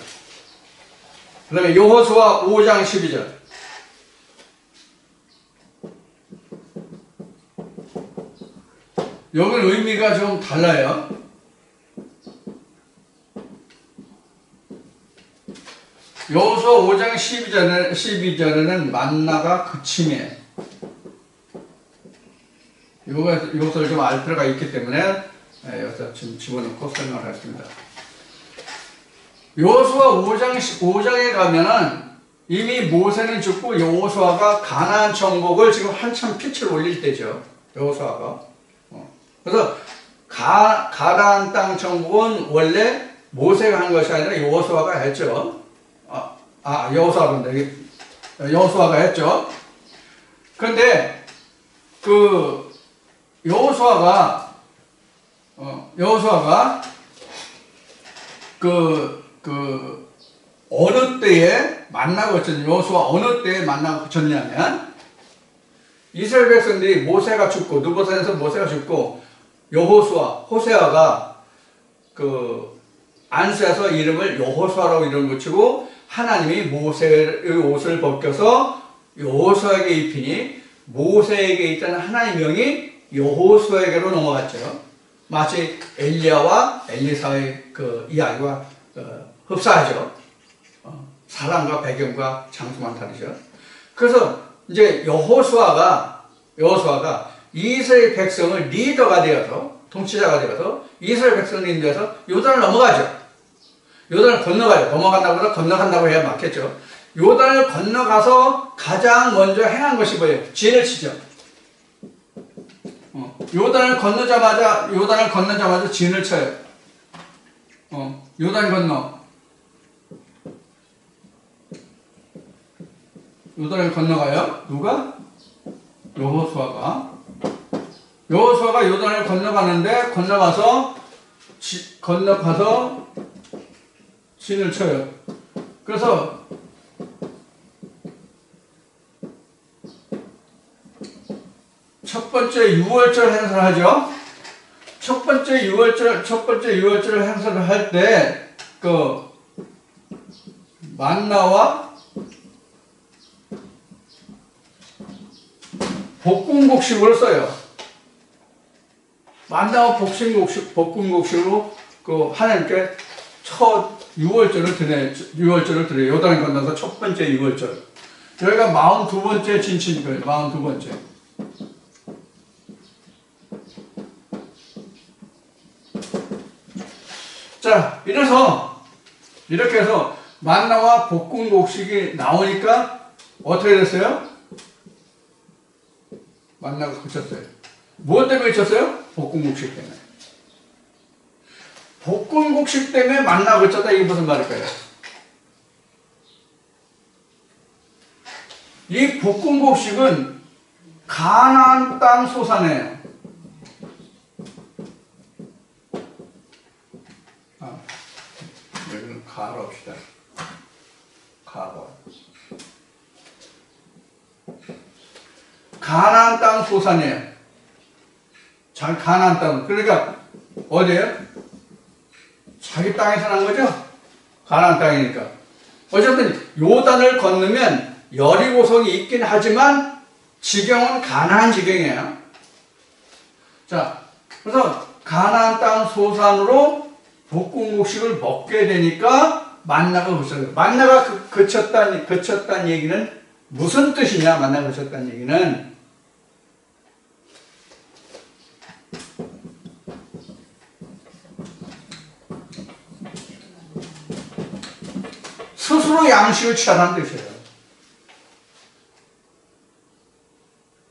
그 다음에 여호수아 5장 12절. 여기는 의미가 좀 달라요. 여호수아 5장 12절에는 만나가 그침에, 이것을 좀 알 필요가 있기 때문에 여기서 지금 집어넣고 설명을 했습니다. 여호수아 5장에 가면은 이미 모세는 죽고 여호수아가 가나안 정복을 지금 한참 pitch를 올릴 때죠. 여호수아가. 그래서 가나안 땅 정복은 원래 모세가 한 것이 아니라 여호수아가 했죠. 여호수아가 했죠. 그런데 여호수아가 어느 때에 만나가 그쳤냐, 여호수아 어느 때에 만나가 그쳤냐면, 이스라엘 백성들이 모세가 죽고, 느보산에서 모세가 죽고, 호세아가 안수에서 이름을 여호수아라고 이름을 붙이고, 하나님이 모세의 옷을 벗겨서 여호수아에게 입히니, 모세에게 있던 하나님의 명이 여호수아에게로 넘어갔죠. 마치 엘리야와 엘리사의 이야기와 흡사하죠. 사람과 배경과 장소만 다르죠. 그래서 이제 여호수아가 이스라엘 백성을 리더가 되어서, 통치자가 되어서 이스라엘 백성을 인도해서 요단을 넘어가죠. 요단을 건너간다고 해야 맞겠죠. 요단을 건너가서 가장 먼저 행한 것이 뭐예요? 진을 치죠. 요단을 건너자마자 진을 쳐요. 요단 요단을 건너가요. 누가? 여호수아가 요단을 건너가서 진을 쳐요. 그래서 첫 번째 유월절 행사를 하죠. 첫 번째 유월절 행사를 할 때, 만나와 볶음곡식으로 써요. 만나와 볶음곡식으로 하나님께 첫 유월절을 드려요. 요단을 건너서 첫 번째 유월절. 여기가 42번째 진치인 거예요. 42번째. 자, 이렇게 해서 만나와 볶음곡식이 나오니까 어떻게 됐어요? 만나가 그쳤어요. 무엇 때문에 그쳤어요? 볶음곡식 때문에. 볶음곡식 때문에 만나가 그쳤다. 이게 무슨 말일까요? 이 볶음곡식은 가나안 땅 소산이에요. 여기는 가로 합시다. 가로. 가나안 땅 소산이에요. 가나안 땅. 그러니까 어디에요? 자기 땅에서 난 거죠? 가나안 땅이니까. 어쨌든 요단을 건너면 여리고성이 있긴 하지만 지경은 가나안 지경이에요. 자, 그래서 가나안 땅 소산으로 볶음곡식을 먹게 되니까 만나가 그쳤어요. 만나가 그쳤다는 얘기는 무슨 뜻이냐? 만나가 그쳤다는 얘기는 스스로 양식을 취하라는 뜻이에요.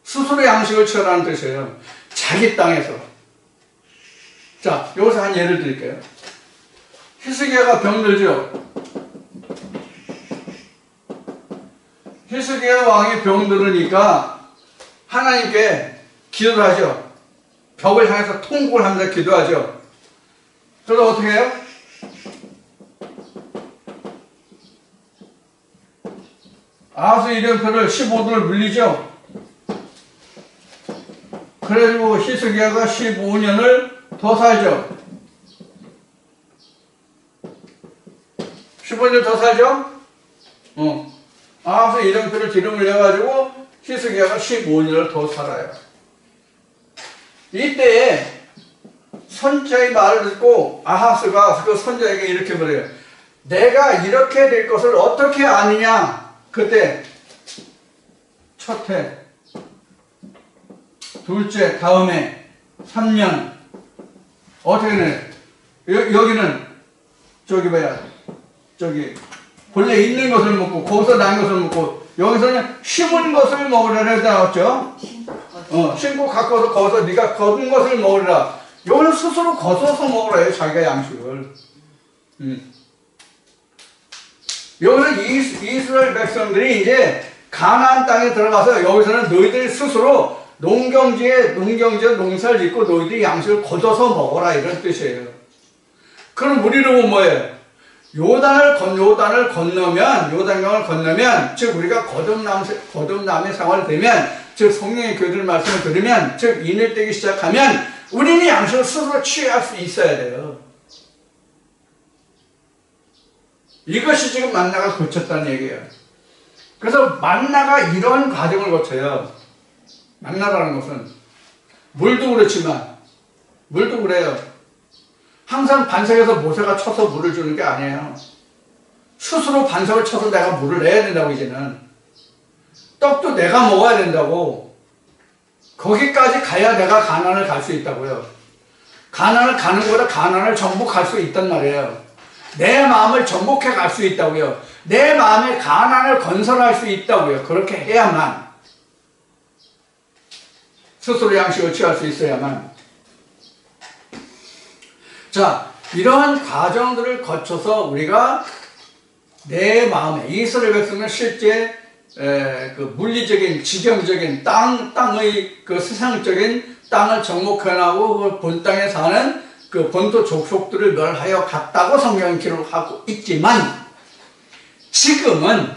스스로 양식을 취하라는 뜻이에요. 자기 땅에서. 자, 여기서 한 예를 드릴게요. 히스기야가 병들죠. 히스기야 왕이 병들으니까 하나님께 기도를 하죠. 벽을 향해서 통곡을 하면서 기도하죠. 그래서 어떻게 해요? 아하스 이름표를 15도를 물리죠. 그래가지고 히스기야가 15년을 더 살죠. 15년 더 살죠? 아하스 이름표를 기름을 내가지고 히스기야가 15년을 더 살아요. 이때에 선자의 말을 듣고 아하스가 그 선자에게 이렇게 말해요. 내가 이렇게 될 것을 어떻게 아느냐? 그때 첫해, 둘째, 다음에 3년 어떻게 돼? 여기는 본래 있는 것을 먹고 거기서 난 것을 먹고 여기서는 심은 것을 먹으라 나왔죠. 심고 가꿔서 거기서 네가 거둔 것을 먹으라. 여기는 스스로 거둬서 먹으라 해요. 자기가 양식을. 여기는 이스라엘 백성들이 이제 가나안 땅에 들어가서 여기서는 너희들 스스로 농경지에 농사를 짓고 너희들이 양식을 거둬서 먹어라 이런 뜻이에요. 그럼 우리는 뭐예요? 요단강을 건너면 즉 우리가 거듭남의 상황이 되면 즉 성령의 교들 말씀을 들으면 즉 인을되기 시작하면 우리는 양식을 스스로 취할 수 있어야 돼요. 이것이 지금 만나가 거쳤다는 얘기예요. 그래서 만나가 이런 과정을 거쳐요. 만나라는 것은 물도 그렇지만 물도 그래요. 항상 반석에서 모세가 쳐서 물을 주는 게 아니에요. 스스로 반석을 쳐서 내가 물을 내야 된다고. 이제는 떡도 내가 먹어야 된다고. 거기까지 가야 내가 가나안을 갈 수 있다고요. 가나안을 가는 것보다 가나안을 정복할 수 있단 말이에요. 내 마음을 정복해 갈 수 있다고요. 내 마음에 가나안을 건설할 수 있다고요. 그렇게 해야만 스스로 양식을 취할 수 있어야만. 자, 이러한 과정들을 거쳐서 우리가 내 마음에 이스라엘 백성은 실제 그 물리적인 지경적인 땅의 그 세상적인 땅을 정복해나고 그 본 땅에 사는 그 본토 족속들을 멸하여 갔다고 성경은 기록하고 있지만 지금은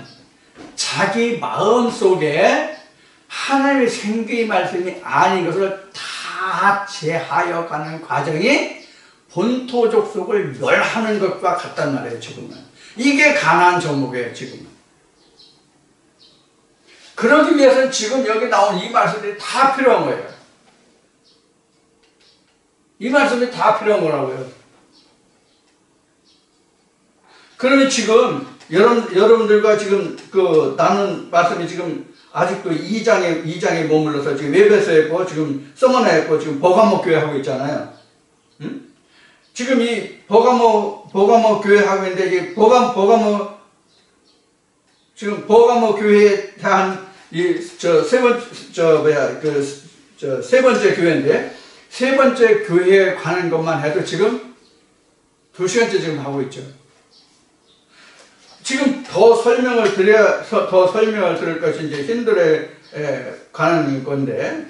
자기 마음 속에 하나님의 생기의 말씀이 아닌 것을 다 다 제하여 가는 과정이 본토 족속을 멸하는 것과 같단 말이에요. 지금은 이게 가나안 정복이에요. 지금은. 그러기 위해서는 지금 여기 나온 이 말씀들이 다 필요한 거예요. 이 말씀이 다 필요한 거라고요. 그러면 지금 여러분들과 지금 나눈 말씀이 지금 아직도 2장에 머물러서 지금 에베소에 있고 지금 서머나에 있고 지금 버가모 교회 하고 있잖아요. 응? 지금 이 버가모 교회 하고 있는데 이 지금 버가모 교회에 대한 세 번째 교회인데 세 번째 교회에 관한 것만 해도 지금 2시간째 지금 하고 있죠. 지금 더 설명을 들을 것이 이제 힌들에 관한 건데,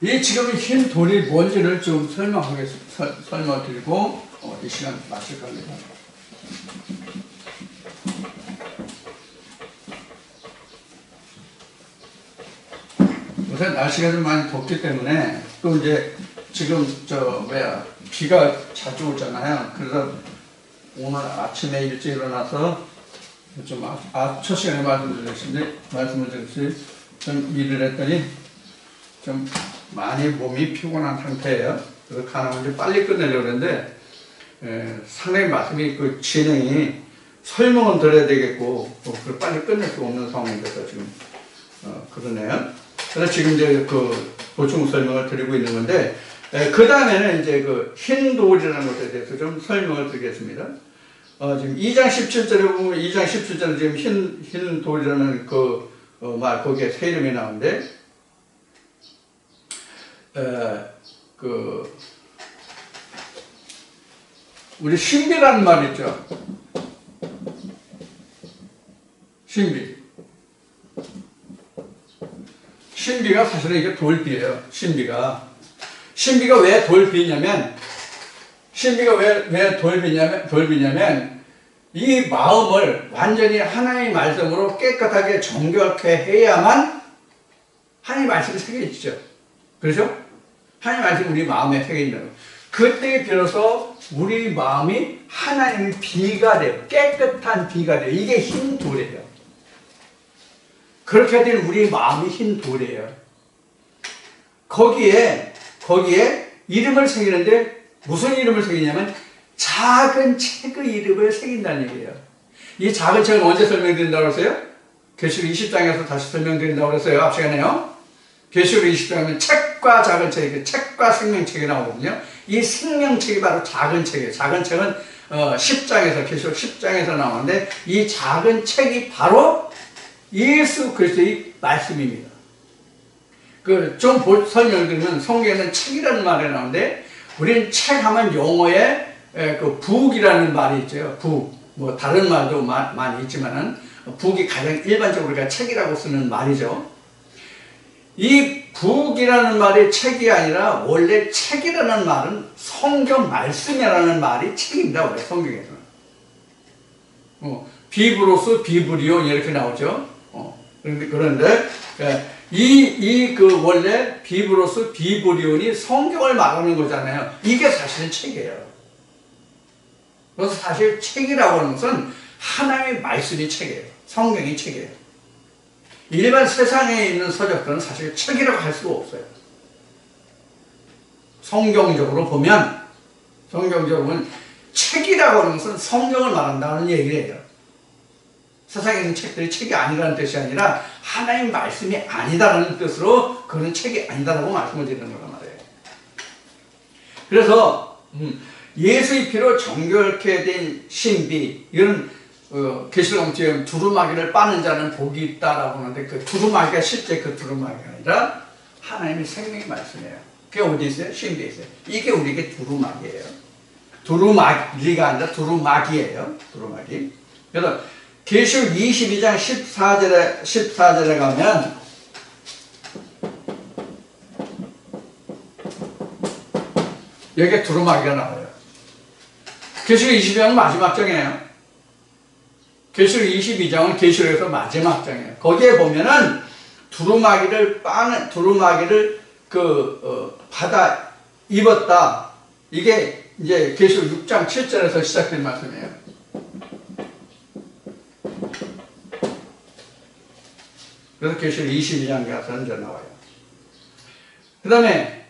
이 지금 흰 돌이 뭔지를 좀 설명드리고, 이 시간 마칠 겁니다. 우선 날씨가 좀 많이 덥기 때문에, 또 이제 지금 비가 자주 오잖아요. 그래서 오늘 아침에 일찍 일어나서 좀 첫 시간에 말씀을 드렸지 좀 일을 했더니 좀 많이 몸이 피곤한 상태예요. 그래서 가능한 좀 빨리 끝내려고 했는데 상당히 말씀이 그 진행이 설명은 드려야 되겠고 그걸 빨리 끝낼 수 없는 상황이 돼서 지금 그러네요. 그래서 지금 이제 그 보충 설명을 드리고 있는 건데 그 다음에는 이제 그 흰 돌이라는 것에 대해서 좀 설명을 드리겠습니다. 지금 2장 17절에 보면 2장 17절에 지금 흰 돌이라는 거기에 새 이름이 나오는데, 우리 신비라는 말 있죠. 신비. 신비가 사실은 이게 돌비예요. 신비가 왜 돌비냐면, 왜 돌비냐면, 이 마음을 완전히 하나님의 말씀으로 깨끗하게 정결케 해야만 하나님의 말씀이 새겨지죠. 그렇죠? 하나님의 말씀이 우리 마음에 새겨진다고. 그때 비로소 우리 마음이 하나님의 비가 돼요. 깨끗한 비가 돼요. 이게 흰 돌이에요. 그렇게 된 우리 마음이 흰 돌이에요. 거기에 이름을 새기는데 무슨 이름을 새기냐면 작은 책의 이름을 새긴다는 얘기예요. 이 작은 책은 언제 설명드린다고 그랬어요? 계시록 20장에서 다시 설명드린다고 그랬어요. 앞 시간에요. 계시록 20장에는 책과 작은 책, 책과 생명책이 나오거든요. 이 생명책이 바로 작은 책이에요. 작은 책은 10장에서 계시록 10장에서 나오는데 이 작은 책이 바로 예수 그리스도의 말씀입니다. 좀 설명드리면 성경에는 책이라는 말이 나오는데 우리는 책 하면 영어에 북이라는 말이 있죠. 북. 뭐 다른 말도 많이 있지만은 북이 가장 일반적으로 우리가 책이라고 쓰는 말이죠. 이 북이라는 말이 책이 아니라 원래 책이라는 말은 성경 말씀이라는 말이 책입니다. 원래 성경에서는. 비브로스, 비브리온 이렇게 나오죠. 그런데 원래 비브로스, 비브리온이 성경을 말하는 거잖아요. 이게 사실은 책이에요. 그래서 사실 책이라고 하는 것은 하나님의 말씀이 책이에요. 성경이 책이에요. 일반 세상에 있는 서적들은 사실 책이라고 할 수가 없어요. 성경적으로 보면 책이라고 하는 것은 성경을 말한다는 얘기예요. 세상에 있는 책들이 책이 아니라는 뜻이 아니라 하나님의 말씀이 아니다라는 뜻으로 그거는 책이 아니다라고 말씀을 드리는 거란 말이에요. 그래서 예수의 피로 정결케 된 신비, 이런 계시록 지금 두루마기를 빠는 자는 복이 있다라고 하는데 그 두루마기가 실제 그 두루마기가 아니라 하나님의 생명의 말씀이에요. 그게 어디 있어요? 신비에 있어요. 이게 우리에게 두루마기예요. 두루마기가 아니라 두루마기예요. 두루마기. 그래서 계시록 22장 14절에 가면 여기에 두루마기가 나와요. 계시록 22장은 마지막 장이에요. 계시록 22장은 계시록에서 마지막 장이에요. 거기에 보면은 두루마기를 받아 입었다. 이게 이제 계시록 6장 7절에서 시작된 말씀이에요. 그래서 계시록 22장 가서는 이제 나와요. 그 다음에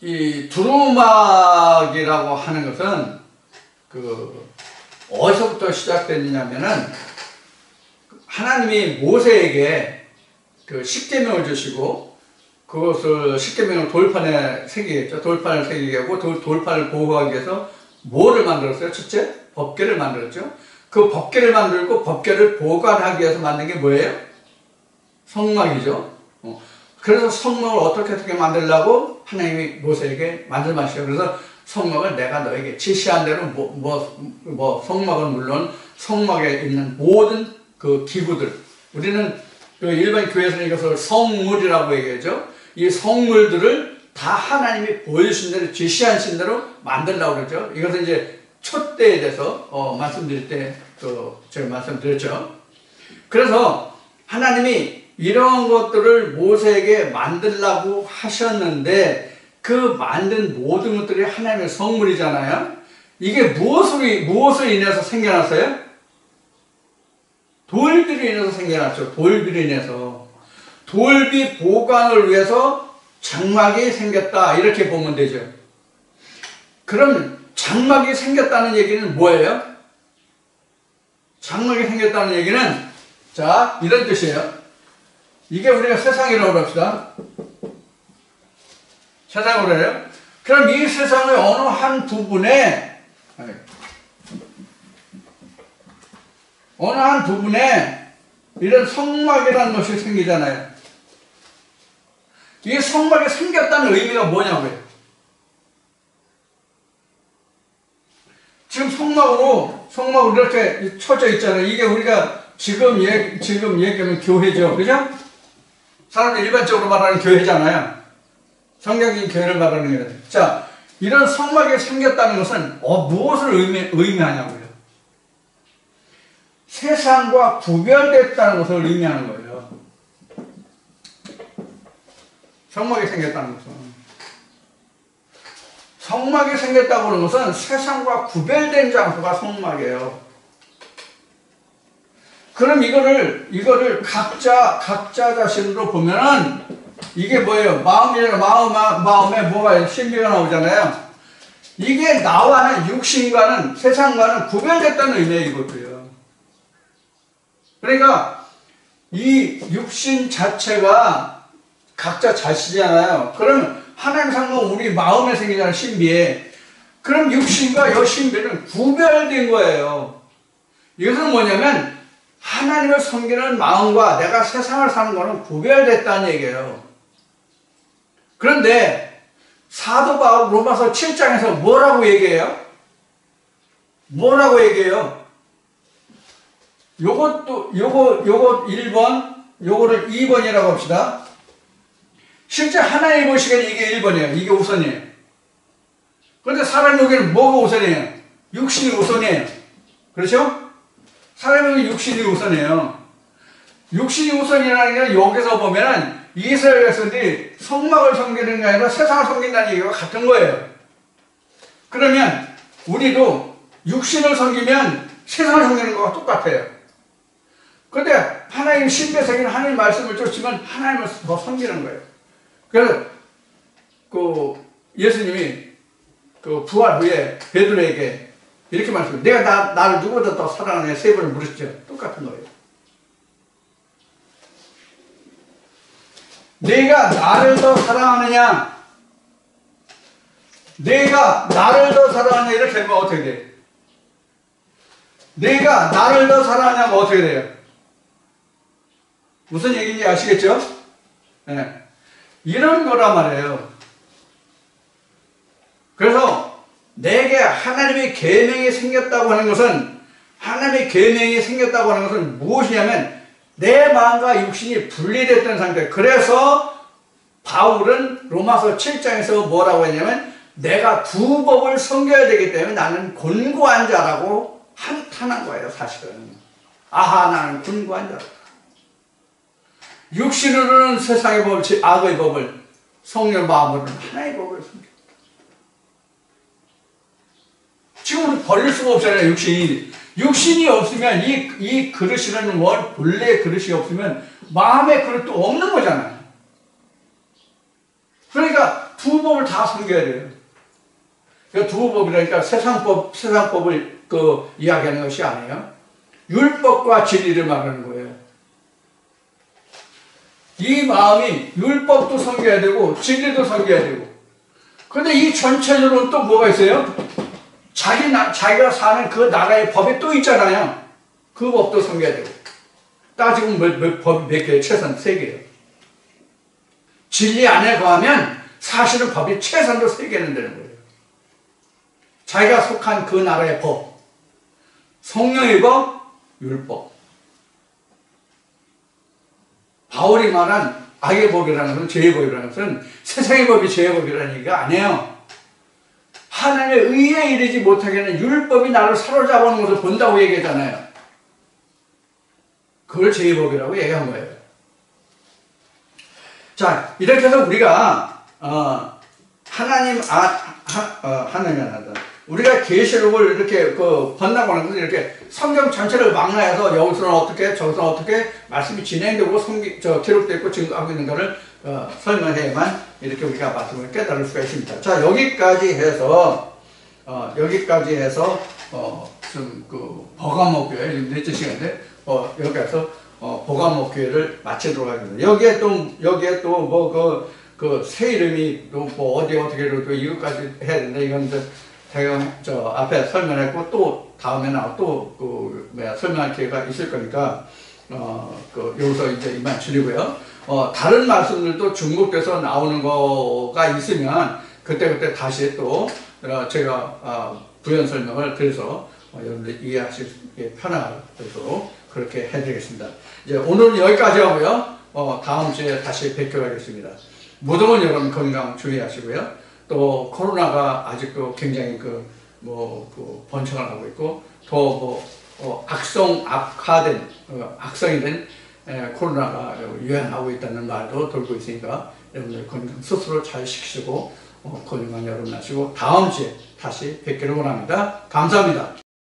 이 두루마기라고 하는 것은 어디서부터 시작됐느냐면은 하나님이 모세에게 십계명을 주시고 그것을 십계명을 돌판에 새기겠죠. 돌판을 새기게 하고 돌판을 보호하기 위해서 뭐를 만들었어요? 첫째, 법궤를 만들었죠. 그 법궤를 만들고 법궤를 보관하기 위해서 만든 게 뭐예요? 성막이죠. 그래서 성막을 어떻게 만들려고 하나님이 모세에게 만들마시죠. 그래서 성막을 내가 너에게 지시한 대로 성막은 물론 성막에 있는 모든 그 기구들, 우리는 일반 교회에서는 이것을 성물이라고 얘기하죠. 이 성물들을 다 하나님이 보여주신 대로 지시하신 대로 만들려고 그러죠. 이것은 이제 촛대에 대해서 말씀드릴 때 제가 말씀드렸죠. 그래서 하나님이 이런 것들을 모세에게 만들라고 하셨는데 그 만든 모든 것들이 하나님의 성물이잖아요. 이게 무엇을 인해서 생겨났어요? 돌비로 인해서 생겨났죠. 돌비로 인해서. 돌비 보관을 위해서 장막이 생겼다. 이렇게 보면 되죠. 그럼 장막이 생겼다는 얘기는 뭐예요? 장막이 생겼다는 얘기는 자, 이런 뜻이에요. 이게 우리가 세상이라고 합시다. 세상으로 해요. 그럼 이 세상의 어느 한 부분에 이런 성막이라는 것이 생기잖아요. 이 성막이 생겼다는 의미가 뭐냐고요. 지금 성막으로 이렇게 쳐져 있잖아요. 이게 우리가 지금 얘기하면 교회죠. 그죠? 사람들이 일반적으로 말하는 교회잖아요. 성경적인 교회를 말하는 거예요. 자, 이런 성막이 생겼다는 것은 무엇을 의미하냐고요. 세상과 구별됐다는 것을 의미하는 거예요. 성막이 생겼다는 것은. 성막이 생겼다고 하는 것은 세상과 구별된 장소가 성막이에요. 그럼 이거를 각자 자신으로 보면은 이게 뭐예요? 마음이잖아요. 마음에 뭐가 신비가 나오잖아요. 이게 나와는 육신과는 세상과는 구별됐다는 의미예요, 이것도요. 그러니까 이 육신 자체가 각자 자신이잖아요. 그러면 하나님 상관 우리 마음에 생기잖아요, 신비에. 그럼 육신과 이 신비는 구별된 거예요. 이것은 뭐냐면 하나님을 섬기는 마음과 내가 세상을 사는 거는 구별됐다는 얘기예요. 그런데 사도 바울 로마서 7장에서 뭐라고 얘기해요? 요거 1번, 요거를 2번이라고 합시다. 실제 하나님 보시기에는 이게 1번이에요. 이게 우선이에요. 그런데 사람 여기는 뭐가 우선이에요? 육신이 우선이에요. 그렇죠? 사람에게 육신이 우선이에요. 육신이 우선이라는 게 여기서 보면은 이스라엘 백성들이 성막을 섬기는 게 아니라 세상을 섬긴다는 얘기가 같은 거예요. 그러면 우리도 육신을 섬기면 세상을 섬기는 거와 똑같아요. 그런데 하나님 신비에 새긴 하나님 말씀을 쫓으면 하나님을 더 섬기는 거예요. 그래서 예수님이 부활 후에 베드로에게 이렇게 말씀해요. 내가 나를 누구보다 더 사랑하느냐 3번을 물으시죠. 똑같은 거예요. 내가 나를 더 사랑하느냐? 내가 나를 더 사랑하느냐? 이렇게 하면 어떻게 돼요? 내가 나를 더 사랑하냐면 어떻게 돼요? 무슨 얘기인지 아시겠죠? 네. 이런 거란 말이에요. 그래서 내게 하나님의 계명이 생겼다고 하는 것은 무엇이냐면 내 마음과 육신이 분리됐던 상태. 그래서 바울은 로마서 7장에서 뭐라고 했냐면 내가 두 법을 섬겨야 되기 때문에 나는 곤고한 자라고 한탄한 거예요, 사실은. 아하 나는 군구한 자라. 육신으로는 세상의 법을, 악의 법을, 성령 마음으로는 하나의 법을 숨겼다. 지금 우리 버릴 수가 없잖아요. 육신이 없으면 이 그릇이라는 본래의 그릇이 없으면 마음의 그릇도 없는 거잖아요. 그러니까 두 법을 다 섬겨야 돼요. 그러니까 두 법이라니까 세상법을 이야기하는 것이 아니에요. 율법과 진리를 말하는 거예요. 이 마음이 율법도 섬겨야 되고 진리도 섬겨야 되고. 그런데 이 전체적으로는 또 뭐가 있어요? 자기가 사는 그 나라의 법이 또 있잖아요. 그 법도 섬겨야 되고. 따지면 법이 몇 개예요? 최소한 3개예요. 진리 안에 거하면 사실은 법이 최소한도 3개는 되는 거예요. 자기가 속한 그 나라의 법, 성령의 법, 율법. 바울이 말한 악의 법이라는 것은, 죄의 법이라는 것은 세상의 법이 죄의 법이라는 얘기가 아니에요. 하나님의 의에 이르지 못하게 하는 율법이 나를 사로잡아오는 것을 본다고 얘기하잖아요. 그걸 죄의 법이라고 얘기한 거예요. 자, 이렇게 해서 우리가 하나님 하나다. 우리가 계시록을 이렇게 번나고는 것은 이렇게 성경 전체를 망라해서 여기서는 어떻게 저기서는 어떻게 말씀이 진행되고 기록되어 있고 증거하고 있는 것을 설명해야만 이렇게 우리가 말씀을 깨달을 수가 있습니다. 자, 여기까지 해서 버가모 교회 늦은 시간인데 여기 가서 버가모 교회를 마치도록 하겠습니다. 여기에 또 새 이름이 또 어떻게 이것까지 해야 된다. 이건 제가 앞에 설명했고 또 다음에는 또 설명할 기회가 있을 거니까 여기서 이제 이만 줄이고요. 다른 말씀들도 중복돼서 나오는 거가 있으면 그때 다시 또 제가 부연 설명을 드려서 여러분들 이해하실 수 있게 편하도록 그렇게 해드리겠습니다. 이제 오늘은 여기까지 하고요. 다음 주에 다시 뵙도록 하겠습니다. 무더운 여러분 건강 주의하시고요. 또 코로나가 아직도 굉장히 번창을 하고 있고 더 악성이 된 코로나가 유행하고 있다는 말도 돌고 있으니까 여러분들 건강 스스로 잘 지키시고 건강한 여러분 하시고 다음 주에 다시 뵙기를 원합니다. 감사합니다.